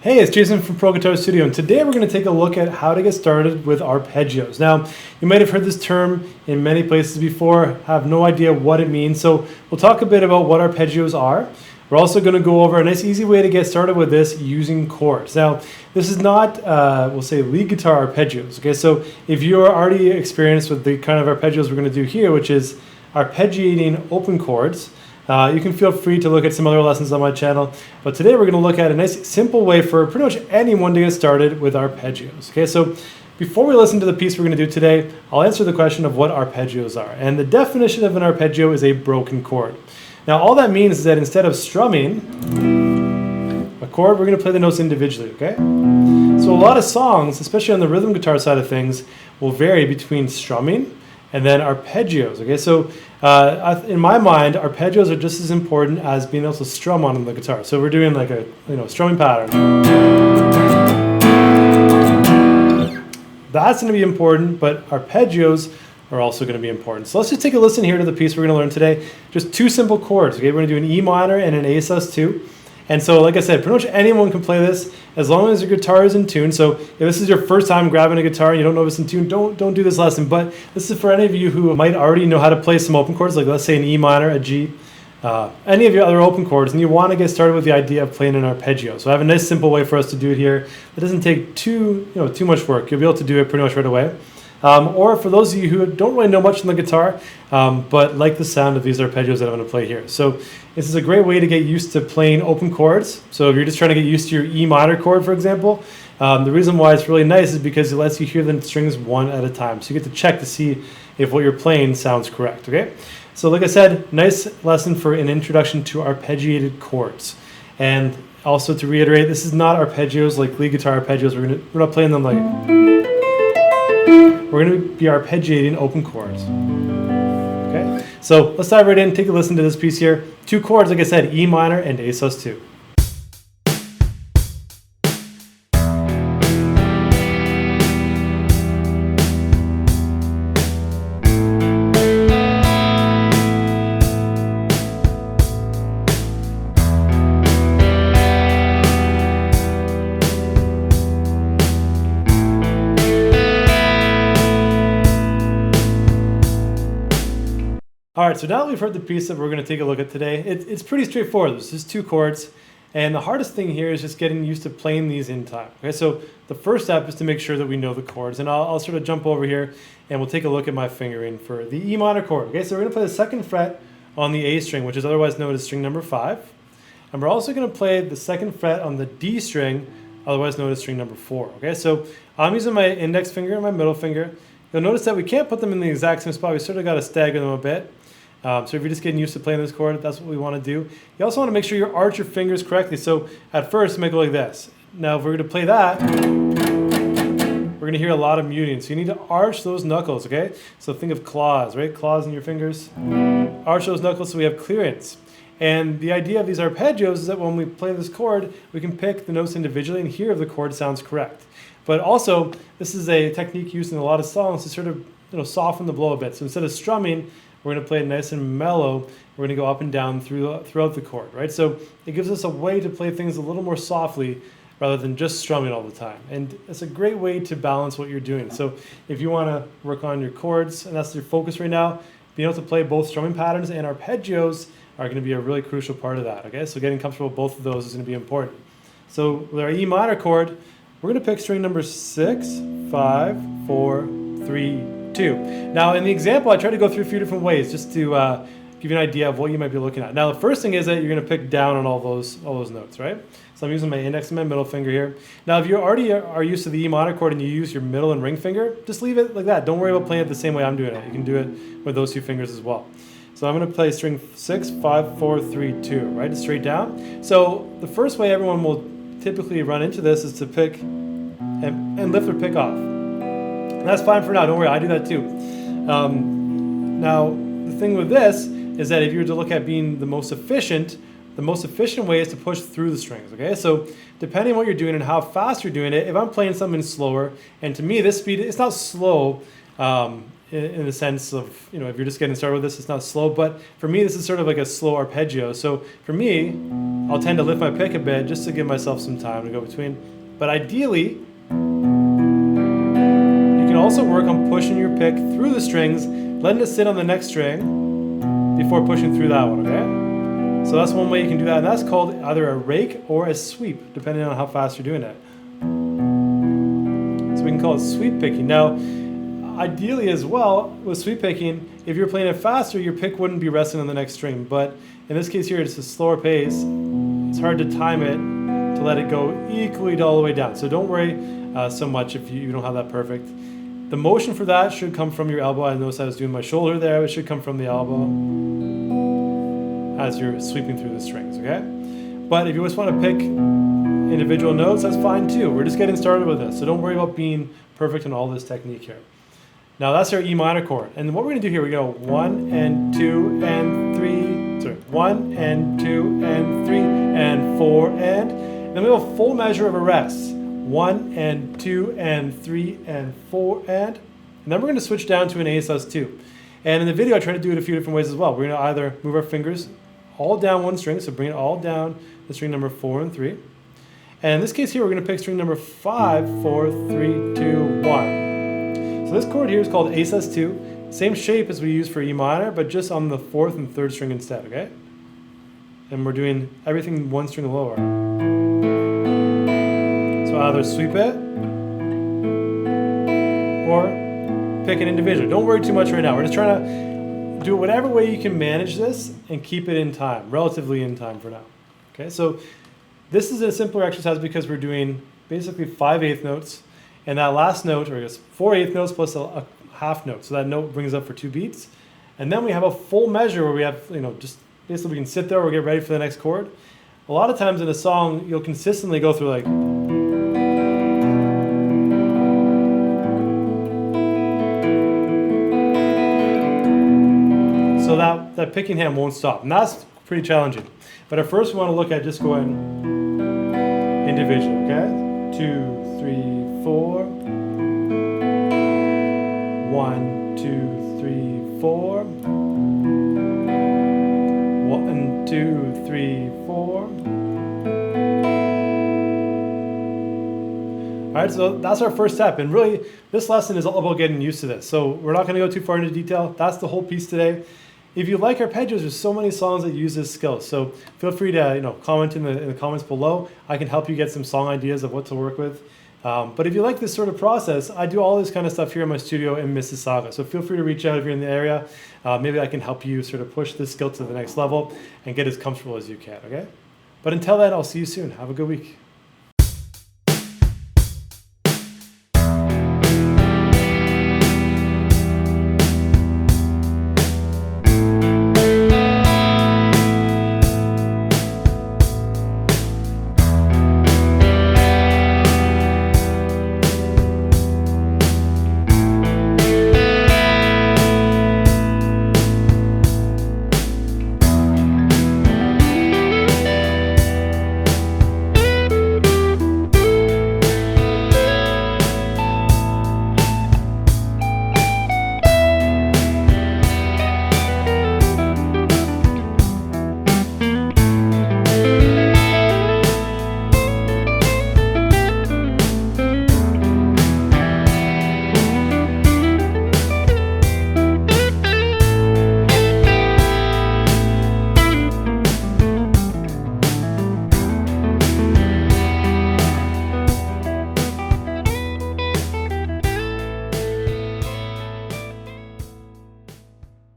Hey, it's Jason from Pro Guitar Studio, and today we're going to take a look at how to get started with arpeggios. Now, you might have heard this term in many places before, have no idea what it means, so we'll talk a bit about what arpeggios are. We're also going to go over a nice easy way to get started with this using chords. Now, this is not, we'll say, lead guitar arpeggios, okay? So if you're already experienced with the kind of arpeggios we're going to do here, which is arpeggiating open chords, you can feel free to look at some other lessons on my channel, but today we're going to look at a nice simple way for pretty much anyone to get started with arpeggios. Okay, so before we listen to the piece we're going to do today, I'll answer the question of what arpeggios are. And the definition of an arpeggio is a broken chord. Now all that means is that instead of strumming a chord, we're going to play the notes individually, okay? So a lot of songs, especially on the rhythm guitar side of things, will vary between strumming and then arpeggios, okay? So in my mind, arpeggios are just as important as being able to strum on the guitar. So we're doing like a strumming pattern. That's going to be important, but arpeggios are also going to be important. So let's just take a listen here to the piece we're going to learn today. Just two simple chords, okay? We're going to do an E minor and an A sus2. And so, like I said, pretty much anyone can play this as long as your guitar is in tune. So if this is your first time grabbing a guitar and you don't know if it's in tune, don't do this lesson. But this is for any of you who might already know how to play some open chords, like let's say an E minor, a G, any of your other open chords, and you want to get started with the idea of playing an arpeggio. So I have a nice simple way for us to do it here. It doesn't take too much work. You'll be able to do it pretty much right away. Or for those of you who don't really know much on the guitar, but like the sound of these arpeggios that I'm going to play here. So this is a great way to get used to playing open chords. So if you're just trying to get used to your E minor chord, for example, the reason why it's really nice is because it lets you hear the strings one at a time. So you get to check to see if what you're playing sounds correct, okay? So like I said, nice lesson for an introduction to arpeggiated chords. And also to reiterate, this is not arpeggios like lead guitar arpeggios. We're not playing them like... We're going to be arpeggiating open chords. Okay, so let's dive right in, take a listen to this piece here. Two chords, like I said, E minor and A sus2. All right, so now that we've heard the piece that we're going to take a look at today, it's pretty straightforward. There's just two chords, and the hardest thing here is just getting used to playing these in time. Okay, so the first step is to make sure that we know the chords, and I'll sort of jump over here, and we'll take a look at my fingering for the E minor chord. Okay, so we're going to play the second fret on the A string, which is otherwise known as string number 5, and we're also going to play the second fret on the D string, otherwise known as string number 4. Okay, so I'm using my index finger and my middle finger. You'll notice that we can't put them in the exact same spot. We sort of got to stagger them a bit. So if you're just getting used to playing this chord, that's what we want to do. You also want to make sure you arch your fingers correctly. So at first, make it like this. Now, if we're going to play that, we're going to hear a lot of muting. So you need to arch those knuckles, okay? So think of claws, right? Claws in your fingers. Arch those knuckles so we have clearance. And the idea of these arpeggios is that when we play this chord, we can pick the notes individually and hear if the chord sounds correct. But also, this is a technique used in a lot of songs to sort of soften the blow a bit. So instead of strumming, we're going to play it nice and mellow. We're going to go up and down throughout the chord, right? So it gives us a way to play things a little more softly rather than just strumming all the time. And it's a great way to balance what you're doing. So if you want to work on your chords, and that's your focus right now, being able to play both strumming patterns and arpeggios are going to be a really crucial part of that, okay? So getting comfortable with both of those is going to be important. So with our E minor chord, we're going to pick string number 6, 5, 4, 3, 2. Now in the example, I tried to go through a few different ways just to give you an idea of what you might be looking at. Now the first thing is that you're going to pick down on all those notes, right? So I'm using my index and my middle finger here. Now if you already are used to the E minor chord and you use your middle and ring finger, just leave it like that. Don't worry about playing it the same way I'm doing it. You can do it with those two fingers as well. So I'm going to play string 6, 5, 4, 3, 2, right? It's straight down. So the first way everyone will typically run into this is to pick and lift or pick off. And that's fine for now, don't worry, I do that too. Now, the thing with this is that if you were to look at being the most efficient way is to push through the strings, okay? So depending on what you're doing and how fast you're doing it, if I'm playing something slower, and to me this speed, it's not slow, in the sense of, you know, if you're just getting started with this, it's not slow. But for me, this is sort of like a slow arpeggio. So for me, I'll tend to lift my pick a bit just to give myself some time to go between. But ideally, you can also work on pushing your pick through the strings, letting it sit on the next string before pushing through that one, okay? So that's one way you can do that, and that's called either a rake or a sweep, depending on how fast you're doing it. So we can call it sweep picking. Now, ideally as well, with sweep picking, if you're playing it faster, your pick wouldn't be resting on the next string. But in this case here, it's a slower pace. It's hard to time it to let it go equally all the way down. So don't worry so much if you don't have that perfect. The motion for that should come from your elbow. I noticed I was doing my shoulder there. It should come from the elbow as you're sweeping through the strings, okay? But if you just want to pick individual notes, that's fine too. We're just getting started with this, so don't worry about being perfect in all this technique here. Now that's our E minor chord, and what we're going to do here, we go 1 and 2 and 3, sorry, 1 and 2 and 3 and 4 and then we have a full measure of a rest. 1 and 2 and 3 and 4 and then we're going to switch down to an A sus2. And in the video, I try to do it a few different ways as well. We're going to either move our fingers all down one string, so bring it all down to string number 4 and 3. And in this case here, we're going to pick string number 5, 4, 3, 2, 1. So this chord here is called A sus2. Same shape as we use for E minor, but just on the 4th and 3rd string instead, okay? And we're doing everything one string lower. So either sweep it or pick an individual. Don't worry too much right now. We're just trying to do whatever way you can manage this and keep it in time, relatively in time for now. Okay, so this is a simpler exercise because we're doing basically 5/8 notes, and that last note, or I guess 4/8 notes plus a half note. So that note brings up for 2 beats, and then we have a full measure where we have, you know, just basically we can sit there or get ready for the next chord. A lot of times in a song, you'll consistently go through like. So that picking hand won't stop, and that's pretty challenging. But at first we want to look at just going individual, okay? 2, 3, 4. 1, 2, 3, 4. 1, 2, 3, 4. All right, so that's our first step, and really this lesson is all about getting used to this. So we're not going to go too far into detail. That's the whole piece today. If you like arpeggios, there's so many songs that use this skill. So feel free to comment in the comments below. I can help you get some song ideas of what to work with. But if you like this sort of process, I do all this kind of stuff here in my studio in Mississauga. So feel free to reach out if you're in the area. Maybe I can help you sort of push this skill to the next level and get as comfortable as you can, okay? But until then, I'll see you soon. Have a good week.